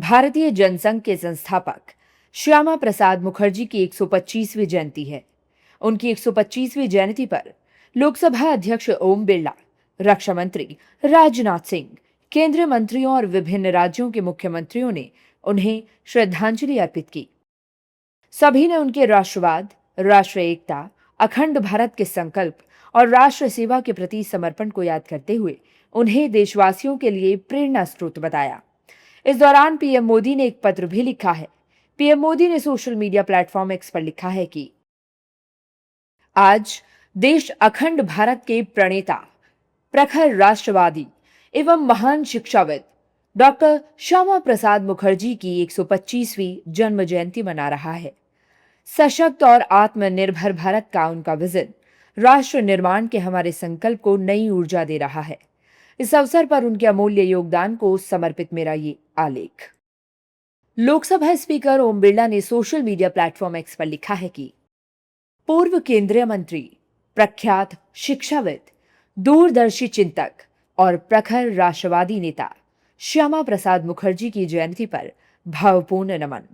भारतीय जनसंघ के संस्थापक श्यामा प्रसाद मुखर्जी की 125वीं जयंती है। उनकी 125वीं जयंती पर लोकसभा अध्यक्ष ओम बिरला, रक्षा मंत्री राजनाथ सिंह, केंद्रीय मंत्रियों और विभिन्न राज्यों के मुख्यमंत्रियों ने उन्हें श्रद्धांजलि अर्पित की। सभी ने उनके राष्ट्रवाद, राष्ट्र एकता, अखंड भारत के संकल्प और राष्ट्र सेवा के प्रति समर्पण को याद करते हुए उन्हें देशवासियों के लिए प्रेरणा स्रोत बताया। इस दौरान पीएम मोदी ने एक पत्र भी लिखा है। पीएम मोदी ने सोशल मीडिया प्लेटफॉर्म एक्स पर लिखा है कि आज देश अखंड भारत के प्रणेता, प्रखर राष्ट्रवादी एवं महान शिक्षाविद डॉक्टर श्यामा प्रसाद मुखर्जी की 125वीं जन्म जयंती मना रहा है। सशक्त और आत्मनिर्भर भारत का उनका विजन राष्ट्र निर्माण के हमारे संकल्प को नई ऊर्जा दे रहा है। इस अवसर पर उनके अमूल्य योगदान को समर्पित मेरा ये आलेख। लोकसभा स्पीकर ओम बिरला ने सोशल मीडिया प्लेटफॉर्म एक्स पर लिखा है कि पूर्व केंद्रीय मंत्री, प्रख्यात शिक्षाविद, दूरदर्शी चिंतक और प्रखर राष्ट्रवादी नेता श्यामा प्रसाद मुखर्जी की जयंती पर भावपूर्ण नमन।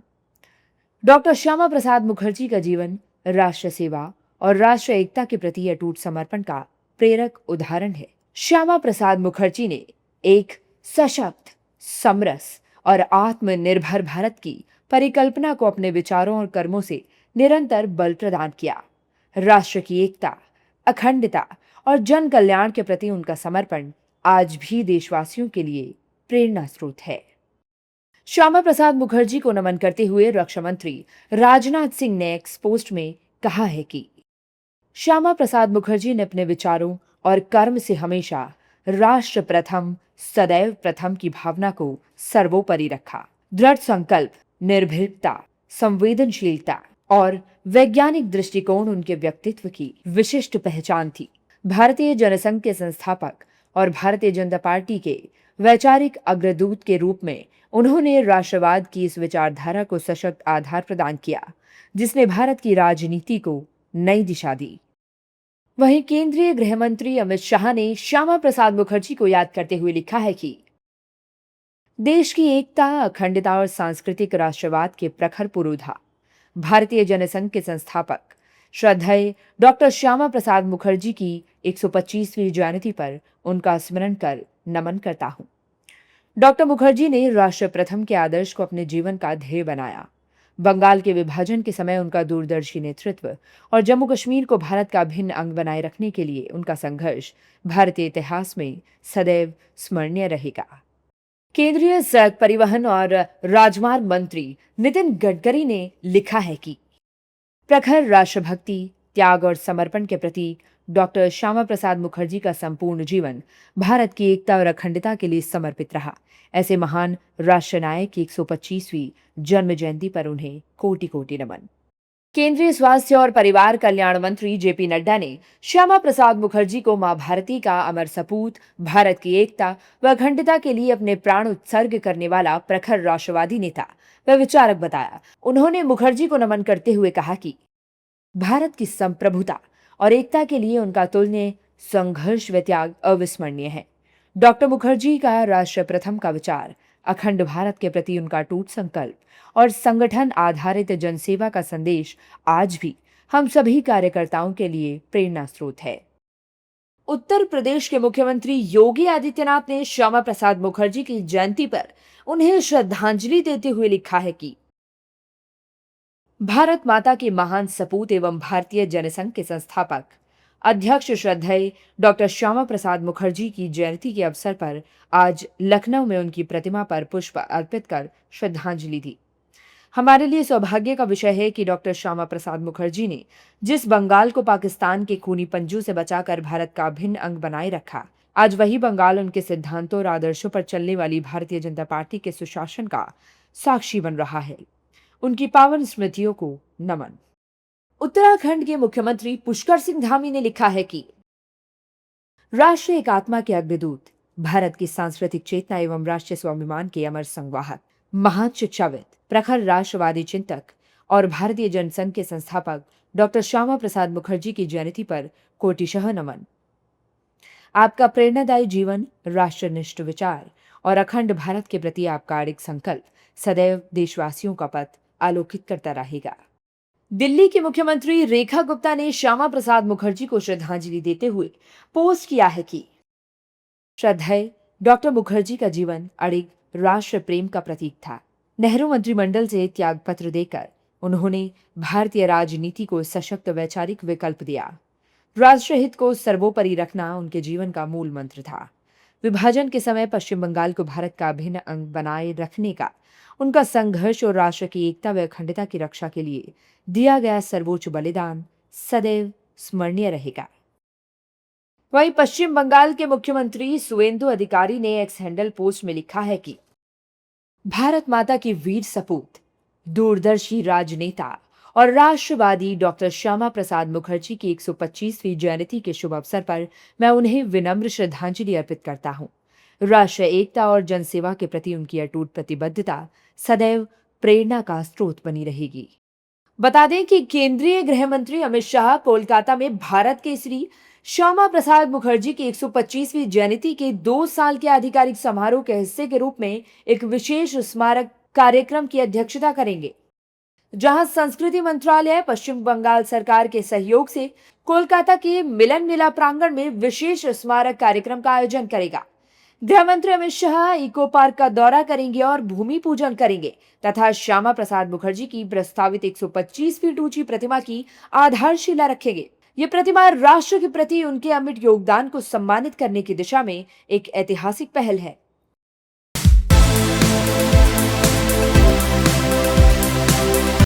डॉक्टर श्यामा प्रसाद मुखर्जी का जीवन राष्ट्र सेवा और राष्ट्र एकता के प्रति अटूट समर्पण का प्रेरक उदाहरण है। श्यामा प्रसाद मुखर्जी ने एक सशक्त, समरस और आत्मनिर्भर भारत की परिकल्पना को अपने विचारों और कर्मों से निरंतर बल प्रदान किया। राष्ट्र की एकता, अखंडता और जन कल्याण के प्रति उनका समर्पण आज भी देशवासियों के लिए प्रेरणा स्रोत है। श्यामा प्रसाद मुखर्जी को नमन करते हुए रक्षा मंत्री राजनाथ सिंह ने एक्स पोस्ट में कहा है कि श्यामा प्रसाद मुखर्जी ने अपने विचारों और कर्म से हमेशा राष्ट्र प्रथम, सदैव प्रथम की भावना को सर्वोपरि रखा। दृढ़ संकल्प, निर्भीकता, संवेदनशीलता और वैज्ञानिक दृष्टिकोण उनके व्यक्तित्व की विशिष्ट पहचान थी। भारतीय जनसंघ के संस्थापक और भारतीय जनता पार्टी के वैचारिक अग्रदूत के रूप में उन्होंने राष्ट्रवाद की इस विचारधारा को सशक्त आधार प्रदान किया, जिसने भारत की राजनीति को नई दिशा दी। वहीं केंद्रीय गृह मंत्री अमित शाह ने श्यामा प्रसाद मुखर्जी को याद करते हुए लिखा है कि देश की एकता, अखंडता और सांस्कृतिक राष्ट्रवाद के प्रखर पुरोधा भारतीय जनसंघ के संस्थापक श्रद्धेय डॉक्टर श्यामा प्रसाद मुखर्जी की 125वीं जयंती पर उनका स्मरण कर नमन करता हूं। डॉक्टर मुखर्जी ने राष्ट्र प्रथम के आदर्श को अपने जीवन का ध्येय बनाया। बंगाल के विभाजन के समय उनका दूरदर्शी नेतृत्व और जम्मू कश्मीर को भारत का अभिन्न अंग बनाए रखने के लिए उनका संघर्ष भारतीय इतिहास में सदैव स्मरणीय रहेगा। केंद्रीय सड़क परिवहन और राजमार्ग मंत्री नितिन गडकरी ने लिखा है कि प्रखर राष्ट्रभक्ति, त्याग और समर्पण के प्रतीक डॉक्टर श्यामा प्रसाद मुखर्जी का संपूर्ण जीवन भारत की एकता और अखंडता के लिए समर्पित रहा। ऐसे महान राष्ट्र नायक की 125वीं जन्म जयंती पर उन्हें कोटि कोटि नमन। केंद्रीय स्वास्थ्य और परिवार कल्याण मंत्री जेपी नड्डा ने श्यामा प्रसाद मुखर्जी को मां भारती का अमर सपूत, भारत की एकता व अखंडता के लिए अपने प्राण उत्सर्ग करने वाला प्रखर राष्ट्रवादी नेता व विचारक बताया। उन्होंने मुखर्जी को नमन करते हुए कहा कि भारत की संप्रभुता और एकता के लिए उनका तुल्य संघर्ष व त्याग अविस्मरणीय है। डॉक्टर मुखर्जी का राष्ट्र प्रथम का विचार, अखंड भारत के प्रति उनका अटूट संकल्प और संगठन आधारित जनसेवा का संदेश आज भी हम सभी कार्यकर्ताओं के लिए प्रेरणा स्रोत है। उत्तर प्रदेश के मुख्यमंत्री योगी आदित्यनाथ ने श्यामा प्रसाद मुखर्जी की जयंती पर उन्हें श्रद्धांजलि देते हुए लिखा है कि भारत माता के महान सपूत एवं भारतीय जनसंघ के संस्थापक अध्यक्ष श्रद्धेय डॉक्टर श्यामा प्रसाद मुखर्जी की जयंती के अवसर पर आज लखनऊ में उनकी प्रतिमा पर पुष्प अर्पित कर श्रद्धांजलि दी। हमारे लिए सौभाग्य का विषय है कि डॉक्टर श्यामा प्रसाद मुखर्जी ने जिस बंगाल को पाकिस्तान के खूनी पंजों से बचाकर भारत का अभिन्न अंग बनाए रखा, आज वही बंगाल उनके सिद्धांतों और आदर्शों पर चलने वाली भारतीय जनता पार्टी के सुशासन का साक्षी बन रहा है। उनकी पावन स्मृतियों को नमन। उत्तराखंड के मुख्यमंत्री पुष्कर सिंह धामी ने लिखा है कि राष्ट्र एक आत्मा के अग्रदूत, भारत की सांस्कृतिक चेतना एवं राष्ट्रीय स्वाभिमान के अमर संवाहक, महान शिक्षाविद, प्रखर राष्ट्रवादी चिंतक और भारतीय जनसंघ के संस्थापक डॉक्टर श्यामा प्रसाद मुखर्जी की जयंती पर कोटिशः नमन। आपका प्रेरणादायी जीवन, राष्ट्रनिष्ठ विचार और अखंड भारत के प्रति आपका अडिग संकल्प सदैव देशवासियों का पथ आलोकित करता रहेगा। दिल्ली की मुख्यमंत्री रेखा गुप्ता ने श्यामा प्रसाद मुखर्जी को श्रद्धांजलि देते हुए पोस्ट किया है कि श्रद्धेय डॉक्टर मुखर्जी का जीवन अडिग राष्ट्र प्रेम का प्रतीक था। नेहरू मंत्रिमंडल से त्याग पत्र देकर उन्होंने भारतीय राजनीति को सशक्त वैचारिक विकल्प दिया। राष्ट्रहित को सर्वोपरि रखना उनके जीवन का मूल मंत्र था। विभाजन के समय पश्चिम बंगाल को भारत का अभिन्न अंग बनाए रखने का उनका संघर्ष और राष्ट्र की एकता व अखंडता की रक्षा के लिए दिया गया सर्वोच्च बलिदान सदैव स्मरणीय रहेगा। वहीं पश्चिम बंगाल के मुख्यमंत्री सुवेंदु अधिकारी ने एक्स हैंडल पोस्ट में लिखा है कि भारत माता की वीर सपूत, दूरदर्शी राजनेता और राष्ट्रवादी डॉक्टर श्यामा प्रसाद मुखर्जी की 125वीं जयंती के शुभ अवसर पर मैं उन्हें विनम्र श्रद्धांजलि अर्पित करता हूं। राष्ट्रीय एकता और जनसेवा के प्रति उनकी अटूट प्रतिबद्धता सदैव प्रेरणा का स्रोत बनी रहेगी। बता दें कि केंद्रीय गृह मंत्री अमित शाह कोलकाता में भारत केसरी श्यामा प्रसाद मुखर्जी की 125वीं जयंती के 2 साल के आधिकारिक समारोह के हिस्से के रूप में एक विशेष स्मारक कार्यक्रम की अध्यक्षता करेंगे, जहां संस्कृति मंत्रालय पश्चिम बंगाल सरकार के सहयोग से कोलकाता के मिलन मेला प्रांगण में विशेष स्मारक कार्यक्रम का आयोजन करेगा। गृह मंत्री अमित शाह इको पार्क का दौरा करेंगे और भूमि पूजन करेंगे तथा श्यामा प्रसाद मुखर्जी की प्रस्तावित 125 फीट ऊंची प्रतिमा की आधारशिला रखेंगे। ये प्रतिमा राष्ट्र के प्रति उनके अमिट योगदान को सम्मानित करने की दिशा में एक ऐतिहासिक पहल है।